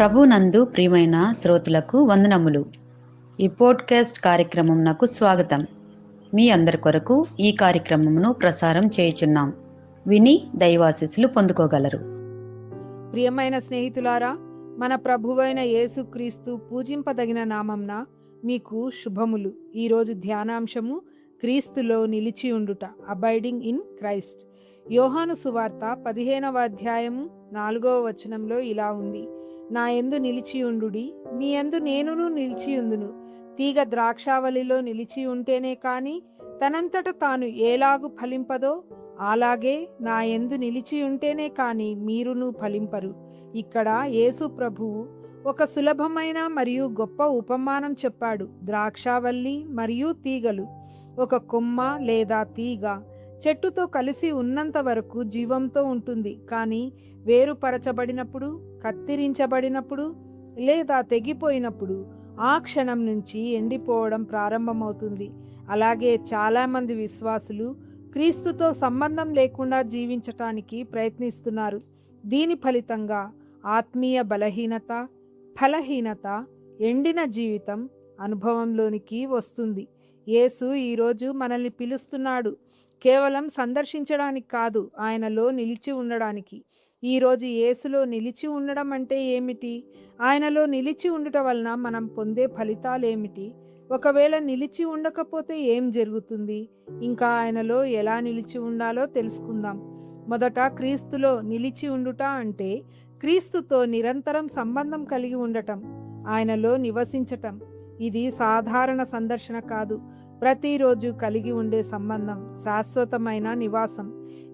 ప్రభునందు ప్రియమైన శ్రోతలకు వందనములు. ఈ పోడ్కాస్ట్ కార్యక్రమం నాకు స్వాగతం. మీ అందరి కొరకు ఈ కార్యక్రమమును ప్రసారం చేయుచున్నాం. విని దైవాశీస్సులు పొందుకోగలరు. ప్రియమైన స్నేహితులారా, మన ప్రభువైన యేసుక్రీస్తు పూజింపదగిన నామంన మీకు శుభములు. ఈరోజు ధ్యానాంశము క్రీస్తులో నిలిచి ఉండుట, అబైడింగ్ ఇన్ క్రైస్ట్. యోహాను సువార్త 15వ అధ్యాయము 4వ వచనంలో ఇలా ఉంది: నా యందు నిలిచియుండుడి, మీ యందు నేనును నిలిచియుందును. తీగ ద్రాక్షావళిలో నిలిచి ఉంటేనే కాని తనంతట తాను ఏలాగు ఫలింపదో, అలాగే నా యందు నిలిచి ఉంటేనే కాని మీరును ఫలింపరు. ఇక్కడ యేసు ప్రభువు ఒక సులభమైన మరియు గొప్ప ఉపమానం చెప్పాడు. ద్రాక్షావల్లి మరియు తీగలు. ఒక కొమ్మ లేదా తీగ చెట్టుతో కలిసి ఉన్నంత వరకు జీవంతో ఉంటుంది. కానీ వేరుపరచబడినప్పుడు, కత్తిరించబడినప్పుడు లేదా తెగిపోయినప్పుడు ఆ క్షణం నుంచి ఎండిపోవడం ప్రారంభమవుతుంది. అలాగే చాలామంది విశ్వాసులు క్రీస్తుతో సంబంధం లేకుండా జీవించటానికి ప్రయత్నిస్తున్నారు. దీని ఫలితంగా ఆత్మీయ బలహీనత, ఫలహీనత, ఎండిన జీవితం అనుభవంలోనికి వస్తుంది. యేసు ఈరోజు మనల్ని పిలుస్తున్నాడు, కేవలం సందర్శించడానికి కాదు, ఆయనలో నిలిచి ఉండడానికి. ఈరోజు యేసులో నిలిచి ఉండడం అంటే ఏమిటి? ఆయనలో నిలిచి ఉండటం వలన మనం పొందే ఫలితాలు ఏమిటి? ఒకవేళ నిలిచి ఉండకపోతే ఏం జరుగుతుంది? ఇంకా ఆయనలో ఎలా నిలిచి ఉండాలో తెలుసుకుందాం. మొదట క్రీస్తులో నిలిచి ఉండుట అంటే క్రీస్తుతో నిరంతరం సంబంధం కలిగి ఉండటం, ఆయనలో నివసించటం. ఇది సాధారణ సందర్శన కాదు, ప్రతిరోజు కలిగి ఉండే సంబంధం, శాశ్వతమైన నివాసం.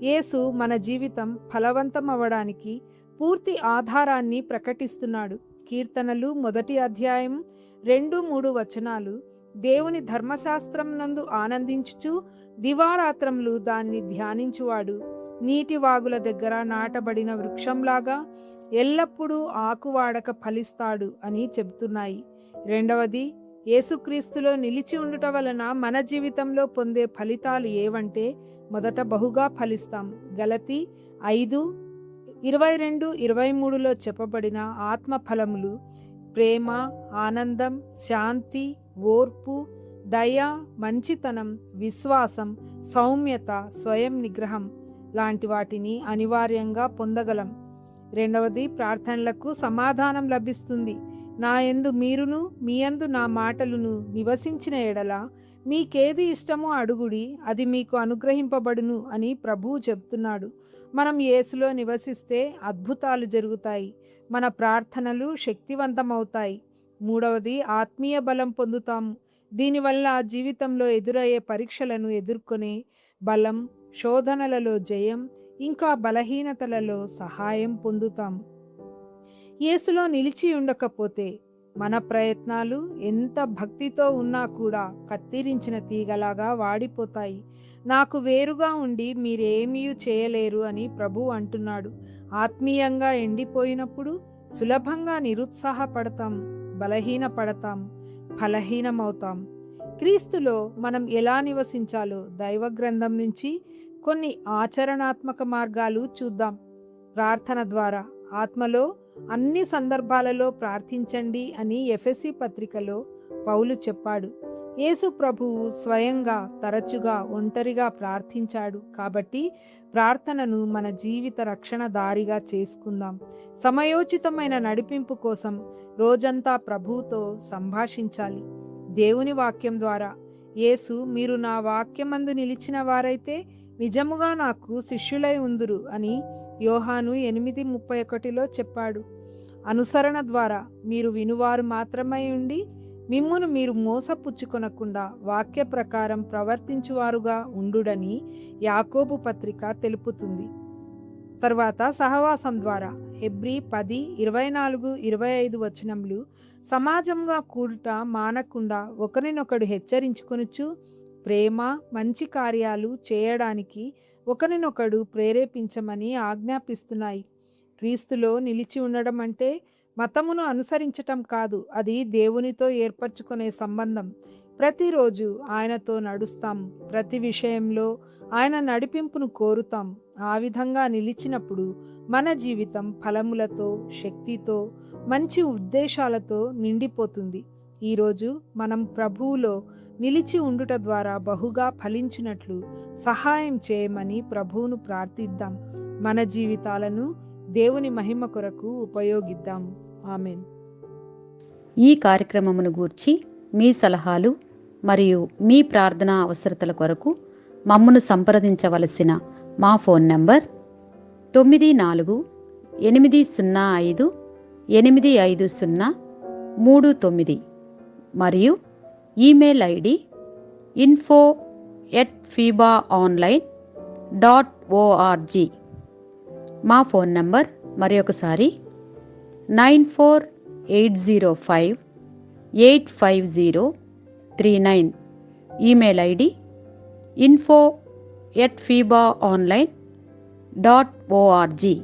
యేసు మన జీవితం ఫలవంతం అవ్వడానికి పూర్తి ఆధారాన్ని ప్రకటిస్తున్నాడు. కీర్తనలు 1వ అధ్యాయం 2-3 వచనాలు: దేవుని ధర్మశాస్త్రం నందు ఆనందించుచు దివారాత్రములు దాన్ని ధ్యానించువాడు నీటి వాగుల దగ్గర నాటబడిన వృక్షంలాగా ఎల్లప్పుడూ ఆకువాడక ఫలిస్తాడు అని చెబుతున్నాయి. రెండవది, యేసుక్రీస్తులో నిలిచి ఉండుట వలన మన జీవితంలో పొందే ఫలితాలు ఏవంటే, మొదట బహుగా ఫలిస్తాం. గలతీ 5:22-23లో చెప్పబడిన ఆత్మ ఫలములు ప్రేమ, ఆనందం, శాంతి, ఓర్పు, దయ, మంచితనం, విశ్వాసం, సౌమ్యత, స్వయం నిగ్రహం లాంటి వాటిని అనివార్యంగా పొందగలం. రెండవది, ప్రార్థనలకు సమాధానం లభిస్తుంది. నా యందు మీరును మీ యందు నా మాటలును నివసించిన ఎడల మీకేది ఇష్టమో అడుగుడి, అది మీకు అనుగ్రహింపబడును అని ప్రభువు చెప్తున్నాడు. మనం యేసులో నివసిస్తే అద్భుతాలు జరుగుతాయి, మన ప్రార్థనలు శక్తివంతమవుతాయి. మూడవది, ఆత్మీయ బలం పొందుతాము. దీనివల్ల జీవితంలో ఎదురయ్యే పరీక్షలను ఎదుర్కొనే బలం, శోధనలలో జయం, ఇంకా బలహీనతలలో సహాయం పొందుతాము. యేసులో నిలిచి ఉండకపోతే మన ప్రయత్నాలు ఎంత భక్తితో ఉన్నా కూడా కత్తిరించిన తీగలాగా వాడిపోతాయి. నాకు వేరుగా ఉండి మీరేమీ చేయలేరు అని ప్రభువు అంటున్నాడు. ఆత్మీయంగా ఎండిపోయినప్పుడు సులభంగా నిరుత్సాహపడతాం, బలహీనపడతాం, ఫలహీనమవుతాం. క్రీస్తులో మనం ఎలా నివసించాలో దైవ గ్రంథం నుంచి కొన్ని ఆచరణాత్మక మార్గాలు చూద్దాం. ప్రార్థన ద్వారా. ఆత్మలో అన్ని సందర్భాలలో ప్రార్థించండి అని ఎఫెసీ పత్రికలో పౌలు చెప్పాడు. యేసు ప్రభువు స్వయంగా తరచుగా ఒంటరిగా ప్రార్థించాడు. కాబట్టి ప్రార్థనను మన జీవిత రక్షణ దారిగా చేసుకుందాం. సమయోచితమైన నడిపింపు కోసం రోజంతా ప్రభువుతో సంభాషించాలి. దేవుని వాక్యం ద్వారా. యేసు, మీరు నా వాక్యమందు నిలిచిన వారైతే నిజముగా నాకు శిష్యులై ఉందురు అని యోహాను 8:31లో చెప్పాడు. అనుసరణ ద్వారా. మీరు వినువారు మాత్రమై ఉండి మిమ్మును మీరు మోసపుచ్చుకొనకుండా వాక్య ప్రకారం ప్రవర్తించువారుగా ఉండుడని యాకోబు పత్రిక తెలుపుతుంది. తర్వాత సహవాసం ద్వారా. హెబ్రీ 10:24-25 వచనములు: సమాజంగా కూడుట మానకుండా ఒకరినొకడు హెచ్చరించుకొనుచు ప్రేమ, మంచి కార్యాలు చేయడానికి ఒకరినొకడు ప్రేరేపించమని ఆజ్ఞాపిస్తున్నాయి. క్రీస్తులో నిలిచి ఉండడం అంటే మతమును అనుసరించటం కాదు, అది దేవునితో ఏర్పరచుకునే సంబంధం. ప్రతిరోజు ఆయనతో నడుస్తాం, ప్రతి విషయంలో ఆయన నడిపింపును కోరుతాం. ఆ విధంగా నిలిచినప్పుడు మన జీవితం ఫలములతో, శక్తితో, మంచి ఉద్దేశాలతో నిండిపోతుంది. ఈరోజు మనం ప్రభువులో నిలిచి ఉండుట ద్వారా బహుగా ఫలించినట్లు సహాయం చేయమని ప్రభువును ప్రార్థిద్దాం. మన జీవితాలను దేవుని మహిమ కొరకు ఉపయోగిద్దాం. ఆమేన్. ఈ కార్యక్రమమును గూర్చి మీ సలహాలు మరియు మీ ప్రార్థనా అవసరతల కొరకు మమ్మను సంప్రదించవలసిన మా ఫోన్ నంబర్ 9485508539 మరియు ఈమెయిల్ ఐడి info@fibaonline.org. మా ఫోన్ నంబర్ మరొకసారి 9480585039. Email ID info@fibaonline.org.